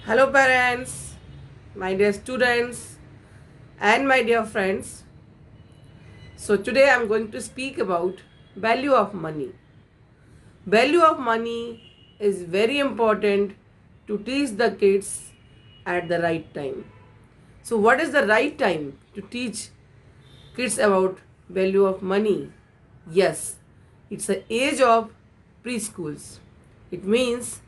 Hello, parents, my dear students, and my dear friends. So, today I'm going to speak about value of money. Value of money is very important to teach the kids at the right time. So, what is the right time to teach kids about value of money? Yes, it's the age of preschools. It means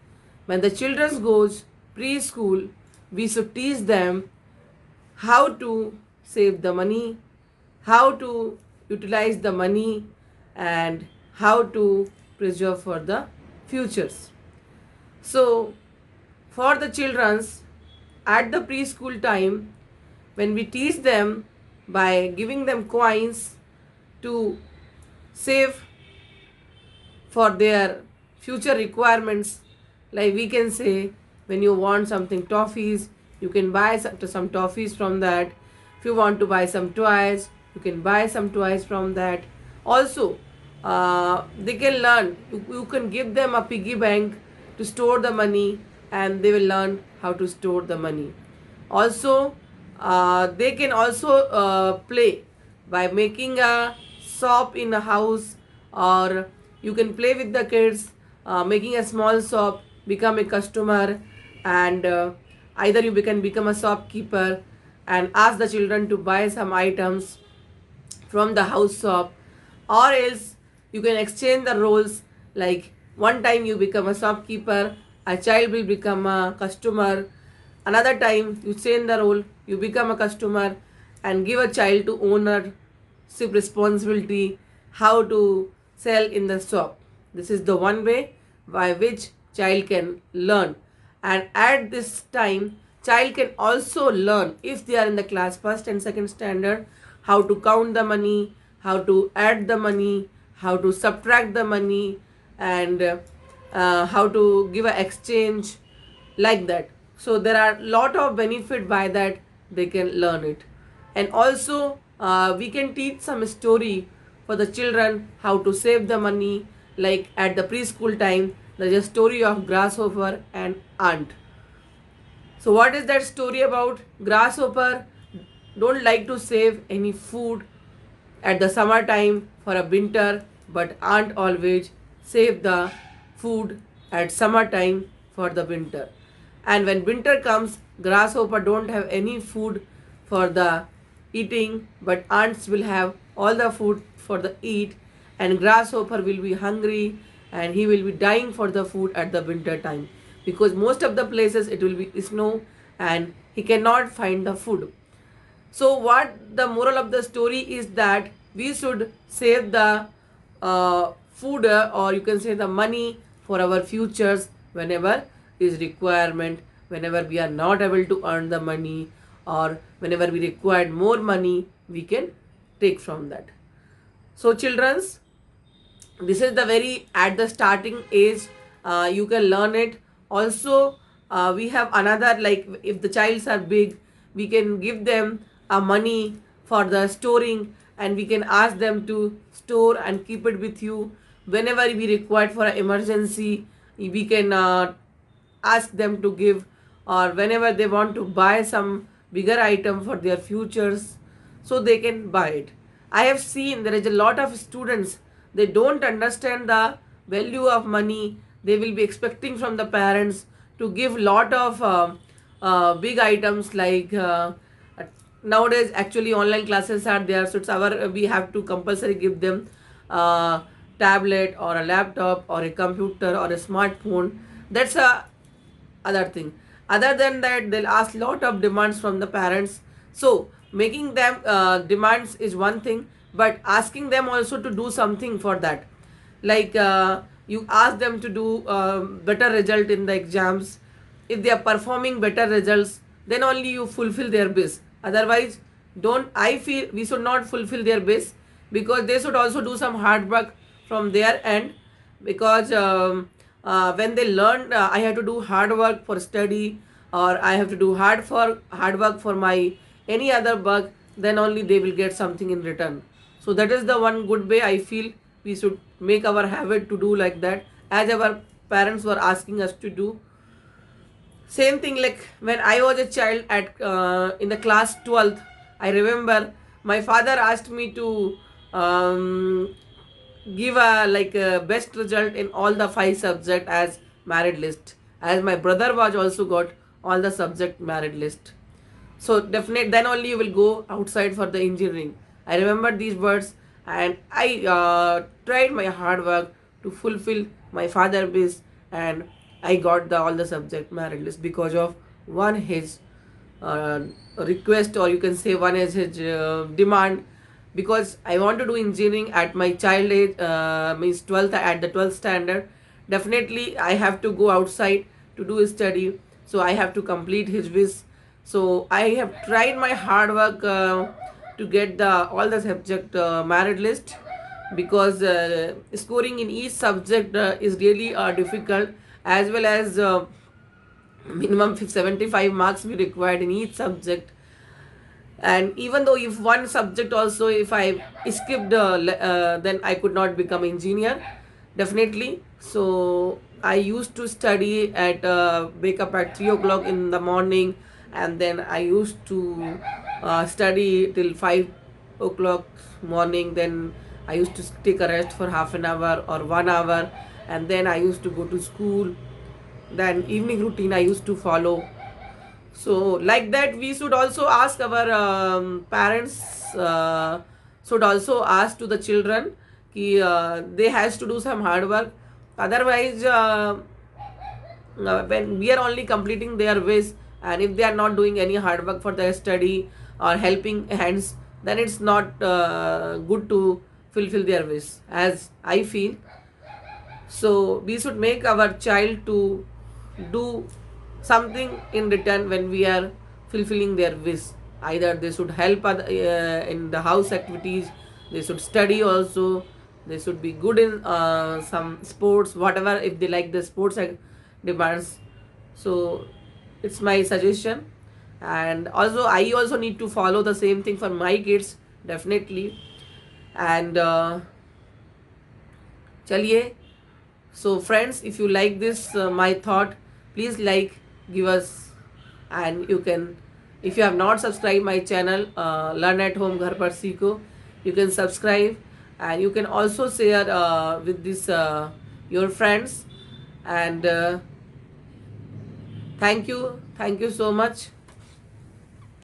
when the children goes preschool, we should teach them how to save the money, how to utilize the money, and how to preserve for the futures. So, for the children's at the preschool time, when we teach them by giving them coins to save for their future requirements, like we can say when you want something toffees, you can buy some toffees from that. If you want to buy some toys, you can buy some toys from that. Also, they can learn, you can give them a piggy bank to store the money, and they will learn how to store the money. Also, they can also play by making a shop in a house, or you can play with the kids making a small shop, become a customer, and either you can become a shopkeeper and ask the children to buy some items from the house shop, or else you can exchange the roles, like one time you become a shopkeeper, a child will become a customer. Another time you change the role, you become a customer and give a child to ownership responsibility, how to sell in the shop. This is the one way by which child can learn. And at this time, child can also learn, if they are in the class first and second standard, how to count the money, how to add the money, how to subtract the money, and how to give a exchange, like that. So there are lot of benefit by that, they can learn it. And also we can teach some story for the children how to save the money, like at the preschool time there's a story of grasshopper and ant. So what is that story about? Grasshopper don't like to save any food at the summer time for a winter, but ant always save the food at summer time for the winter. And when winter comes, grasshopper don't have any food for the eating, but ants will have all the food for the eat, and grasshopper will be hungry and he will be dying for the food at the winter time, because most of the places it will be snow and he cannot find the food. So, what the moral of the story is that we should save the food, or you can say the money for our futures whenever is requirement, whenever we are not able to earn the money, or whenever we require more money, we can take from that. So, children's, this is the very at the starting age, you can learn it. Also, we have another, like if the childs are big, we can give them a money for the storing, and we can ask them to store and keep it with you whenever we require for an emergency. We can ask them to give, or whenever they want to buy some bigger item for their futures, so they can buy it. I have seen there is a lot of students, they don't understand the value of money. They will be expecting from the parents to give lot of big items, like nowadays actually online classes are there, so it's our, we have to compulsory give them uh, tablet or a laptop or a computer or a smartphone. That's a other thing. Other than that, they'll ask lot of demands from the parents. So making them demands is one thing, but asking them also to do something for that, like you ask them to do better result in the exams. If they are performing better results, then only you fulfill their base. Otherwise, don't, I feel we should not fulfill their base, because they should also do some hard work from their end. Because when they learn, I have to do hard work for study, or I have to do hard work for my any other work, then only they will get something in return. So that is the one good way I feel we should make our habit to do like that, as our parents were asking us to do. Same thing like when I was a child at in the class 12th, I remember my father asked me to um, give a like a best result in all the five subject as merit list, as my brother was also got all the subject merit list. So definitely then only you will go outside for the engineering. I remember these words, and I tried my hard work to fulfill my father wish, and I got all the subject merit list because of one his uh, request, or you can say one is his demand, because I want to do engineering at my child age, means 12th, at the 12th standard. Definitely I have to go outside to do study, so I have to complete his wish. So I have tried my hard work to get the all the subject merit list, because scoring in each subject is really difficult, as well as minimum 75 marks we required in each subject. And even though if one subject also if I skipped then I could not become engineer definitely. So I used to study at wake up at 3 o'clock in the morning, and then I used to study till 5 o'clock morning. Then I used to take a rest for half an hour or 1 hour, and then I used to go to school. Then evening routine I used to follow. So like that we should also ask our parents, should also ask to the children ki they has to do some hard work. Otherwise when we are only completing their wish, and if they are not doing any hard work for their study or helping hands, then it's not good to fulfill their wish, as I feel. So we should make our child to do something in return when we are fulfilling their wish. Either they should help in the house activities, they should study also, they should be good in some sports, whatever, if they like the sports demands. So it's my suggestion. And also I also need to follow the same thing for my kids, definitely. And chaliye. So friends, if you like this my thought, please like, give us. And you can, if you have not subscribed my channel Learn at Home Ghar Par Seekho, you can subscribe, and you can also share with this your friends. And thank you so much.